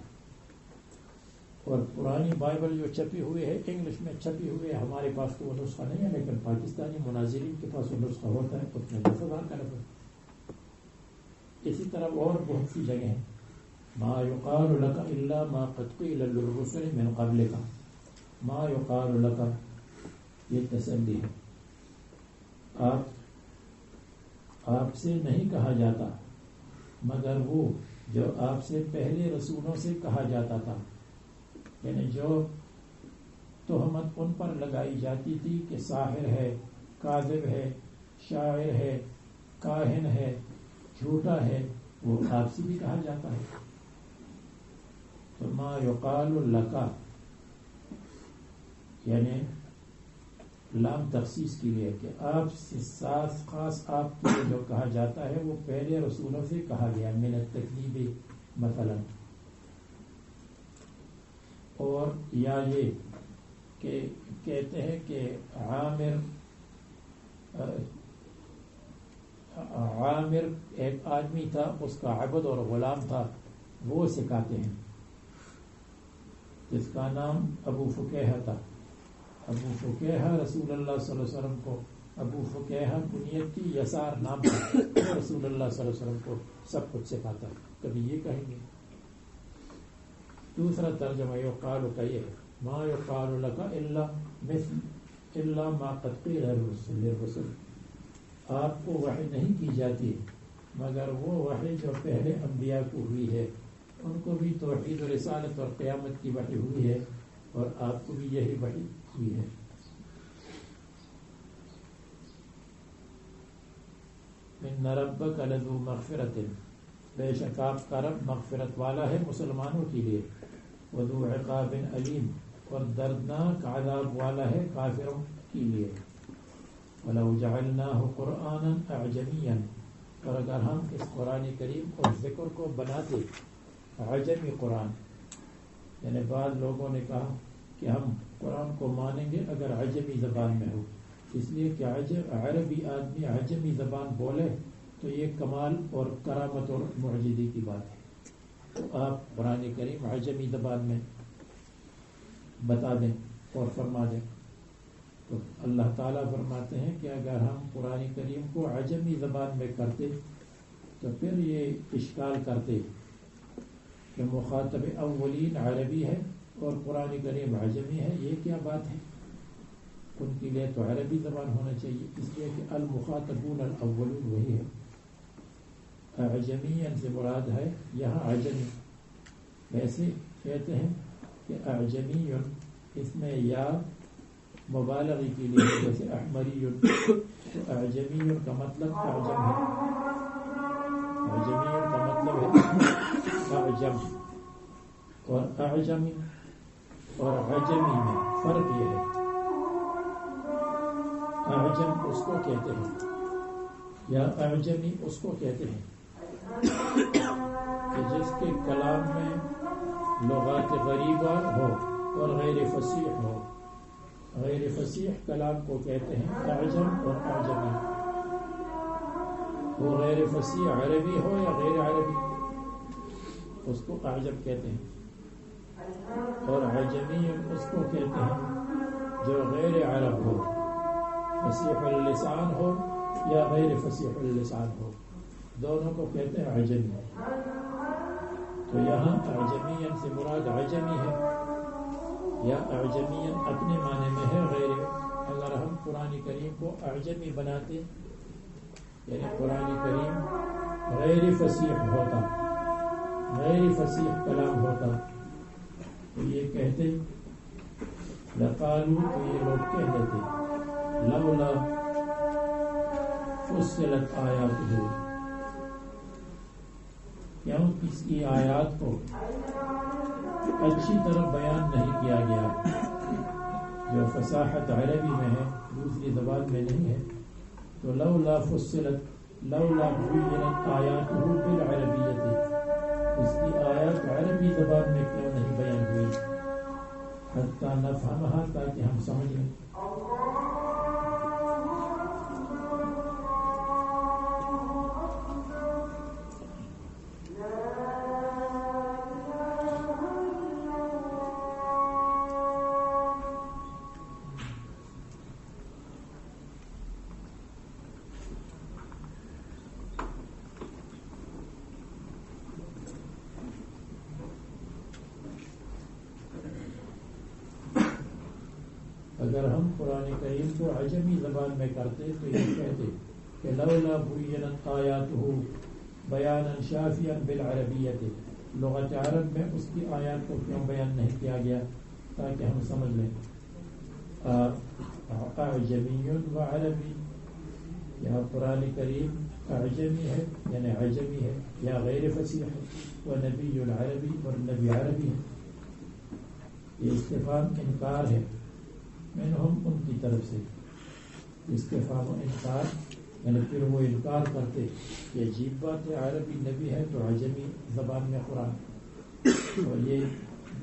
اور پرانی بائبل جو چھپی ہوئی ہے انگلش میں چھپی ہوئی ہے، ہمارے پاس تو وہ نسخہ نہیں ہے، لیکن پاکستانی مناظرین کے پاس وہ نسخہ ہوتا ہے، اس میں 10,000 کا لفظ. اسی طرح اور بہت سی جگہ ہیں. ما یقال لک الا ما قد قیل للرسل من قبلک، ما یقال لک، یہ تسلی ہے. آپ سے نہیں کہا جاتا مگر وہ جو آپ سے پہلے رسولوں سے کہا جاتا تھا. یعنی جو تہمت ان پر لگائی جاتی تھی کہ ساحر ہے، کاذب ہے، شاعر ہے، کاہن ہے، جھوٹا ہے، وہ آپ سے بھی کہا جاتا ہے. تو ما یقال لک، یعنی لام تخصیص کے لیے کہ آپ سے خاص آپ کے جو کہا جاتا ہے وہ پہلے رسولوں سے کہا گیا، من التکذیب مثلا. اور یا یہ کہ کہتے ہیں کہ عامر ایک آدمی تھا، اس کا عبد اور غلام تھا، وہ سکھاتے ہیں، جس کا نام ابو فکیہ تھا. ابو فکیہ رسول اللہ صلی اللہ علیہ وسلم کو، ابو فکیہ کنیت کی، یسار نام تھا، رسول اللہ صلی اللہ علیہ وسلم کو سب کچھ سکھاتا. کبھی یہ کہیں گے. دوسرا ترجمہ یقال کا یہ ہے، ما یقال لک الا ما قد قیل للرسل. آپ کو وحی نہیں کی جاتی مگر وہ وحی جو پہلے انبیاء کو ہوئی ہے، ان کو بھی توحید و رسالت اور قیامت کی وحی ہوئی ہے، اور آپ کو بھی یہی وحی ہوئی ہے۔ ان ربک لذو مغفرۃ، بے شک آپ کا رب مغفرت والا ہے مسلمانوں کے لیے، وذو عقاب علیم، اور دردناک عذاب والا ہے کافروں کے لیے۔ وَلَوْ جَعَلْنَاهُ قُرْآنًا أَعْجَمِيًّا، اور اگر ہم اس قرآن کریم اور ذکر کو بناتے عجمی قرآن، یعنی بعض لوگوں نے کہا کہ ہم قرآن کو مانیں گے اگر عجمی زبان میں ہو، اس لیے کہ عربی آدمی عجمی زبان بولے تو یہ کمال اور کرامت اور معجزے کی بات ہے، تو آپ قرآن کریم عجمی زبان میں بتا دیں اور فرما دیں۔ تو اللہ تعالیٰ فرماتے ہیں کہ اگر ہم قرآن کریم کو عجمی زبان میں کرتے تو پھر یہ اشکال کرتے کہ مخاطب اولین عربی ہے اور قرآن کریم عجمی ہے، یہ کیا بات ہے؟ ان کے لیے تو عربی زبان ہونا چاہیے، اس لیے کہ المخاطبون الاولون وہی ہے۔ اعجمی سے مراد ہے یہاں عجمی، ویسے کہتے ہیں کہ اعجمی اس میں یا مبالغی کے لیے، جیسے احمری، تو اعجمی کا مطلب اعجم ہے، اعجمی کا مطلب ہے اعجم، اور اعجمی اور عجمی میں فرق یہ ہے، اعجم اس کو کہتے ہیں یا اعجمی اس کو کہتے ہیں کہ جس کے کلام میں لغات غریبہ ہو اور غیر فصیح ہو۔ غیر فصیح کلام کو کہتے ہیں اعجم اور اعجمی، وہ غیر فصیح عربی ہو یا غیر عربی اس کو اعجم کہتے ہیں، اور عجمی اس کو کہتے ہیں جو غیر عرب ہو، فصیح اللسان ہو یا غیر فصیح اللسان ہو، دونوں کو کہتے ہیں عجمی۔ تو یہاں اعجمی سے مراد عجمی ہے یا اعجمی اپنے معنی میں ہے غیر۔ اگر ہم قرآن کریم کو اعجمی بناتے، یعنی قرآن کریم غیر فصیح ہوتا، غیر فصیح کلام ہوتا، تو یہ کہتے لقالوا، تو یہ لوگ کہہ دیتے لولا فصلت آیاتہ، کیوں اس کی آیات کو اچھی طرح بیان نہیں کیا گیا، جو فصاحت عربی میں ہے دوسری زبان میں نہیں ہے، تو لولا فصلت، لولا بینت آیاتہ بالعربیت، اس کی آیات عربی زبان میں کیوں نہیں بیان ہوئی، حتی نفہمہا، تاکہ ہم سمجھ لیں۔ اگر ہم قرآن کریم کو عجمی زبان میں کرتے تو یہ کہتے کہ لولا بینت آیاتہ بیانا شافیا بالعربیت، لغت عرب میں اس کی آیات کو کیوں بیان نہیں کیا گیا تاکہ ہم سمجھ لیں۔ اعجمی و عربی، یا قرآن کریم اعجمی ہے یعنی عجمی ہے یا غیر فصیح ہے، و نبی العربی، اور نبی عربی ہے۔ یہ استفہام انکار ہے، منہم ان کی طرف سے، استفہام و انکار، یعنی پھر وہ انکار کرتے کہ عجیب بات ہے، عربی نبی ہے تو عجمی زبان میں قرآن، اور یہ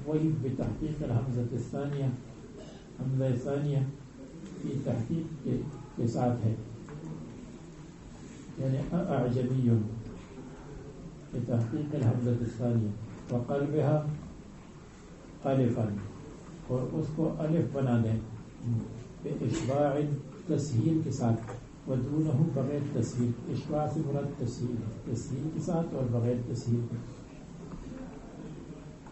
وہی بتحقیق الحمزۃ الثانیہ، حمزہ ثانیہ کی تحقیق کے ساتھ ہے، یعنی اعجمی بتحقیق الحمزۃ الثانیہ، وقلبها الفا، اور اس کو الف بنا دیں اشباع تسہیل کے ساتھ، ودونہ بغیر تسہیل، اشباع سے مراد تسہیل ہے، تسہیل کے ساتھ اور بغیر تسہیل کے۔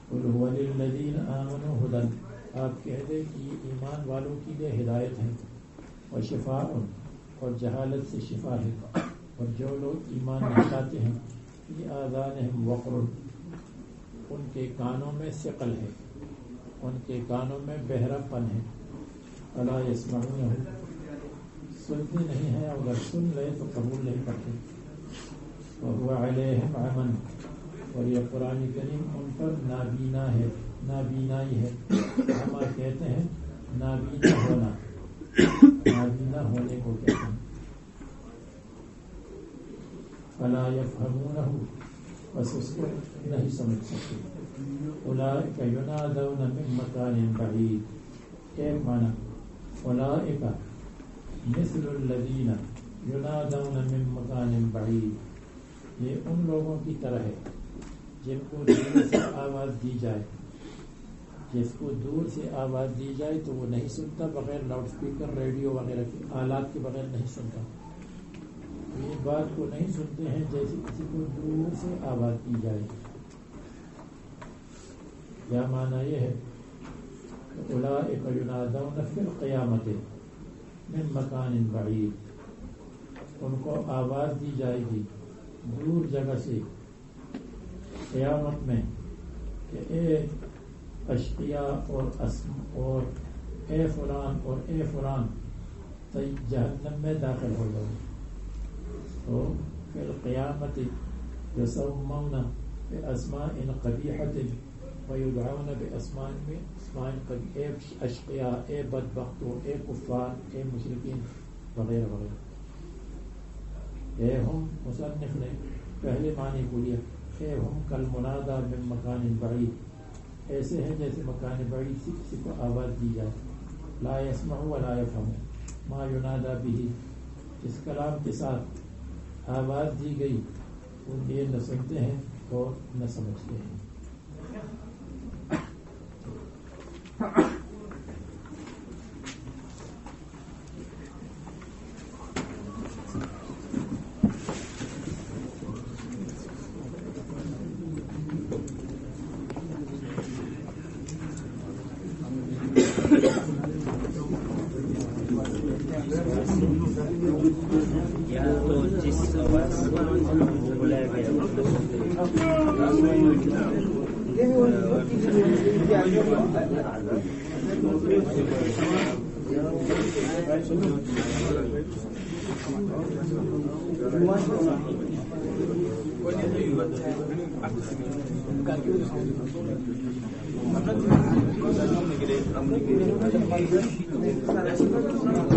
قل هو للذین آمنوا ھدی، آپ کہہ دیں کہ یہ ایمان والوں کے لیے ہدایت ہے، وشفاء، اور جہالت سے شفا ہے. اور جو لوگ ایمان لاتے ہیں فی آذانہم وقر، ان کے کانوں میں ثقل ہے، ان کے کانوں میں بہرا پن ہے. فلا یسمعونہ، سنتے نہیں ہیں، اگر سن لے تو قبول نہیں کرتے. وہو علیہم عمن، اور یہ قرآن کریم ان پر نابینا ہے، نابینائی ہے. عما کہتے ہیں نابینا ہونا، نابینا ہونے کو کہتے ہیں. فلا یفہمونہ، بس اس کو نہیں سمجھ سکتے. اولئک ینادون من مکان بعید، ایک معنی اولئک مثل الذین ینادون من مکان بعید، یہ ان لوگوں کی طرح ہے جن کو دور سے آواز دی جائے. جس کو دور سے آواز دی جائے تو وہ نہیں سنتا، بغیر لاؤڈ اسپیکر ریڈیو وغیرہ کے آلات کے بغیر نہیں سنتا. یہ بات کو نہیں سنتے ہیں جیسے کسی کو دور سے آواز دی جائے. کیا معنی یہ ہے کہ اولئک ینادون فی القیامۃ من مکان بعید، ان کو آواز دی جائے گی دور جگہ سے قیامت میں کہ اے اشقیاء اور اے فلان اور اے فلان جہنم میں داخل ہو جاؤ. تو فی القیامت یسمون باسماء قبیحۃ ویدعون باسماء قبیحۃ، اے اشقیاء، اے بدبختوں، اے کفار، اے مشرکین وغیرہ وغیرہ. اے ہم، مصنف نے پہلے معنی کو لیا، اے ہم کالمنادی من مکان بعید، ایسے ہیں جیسے مکان بعید سے کسی کو آواز دی جائے. لا یسمع ولا یفہم ما ینادی بہ، جس کلام کے ساتھ آواز دی گئی وہ یہ نہ سنتے ہیں اور نہ سمجھتے ہیں. Gracias.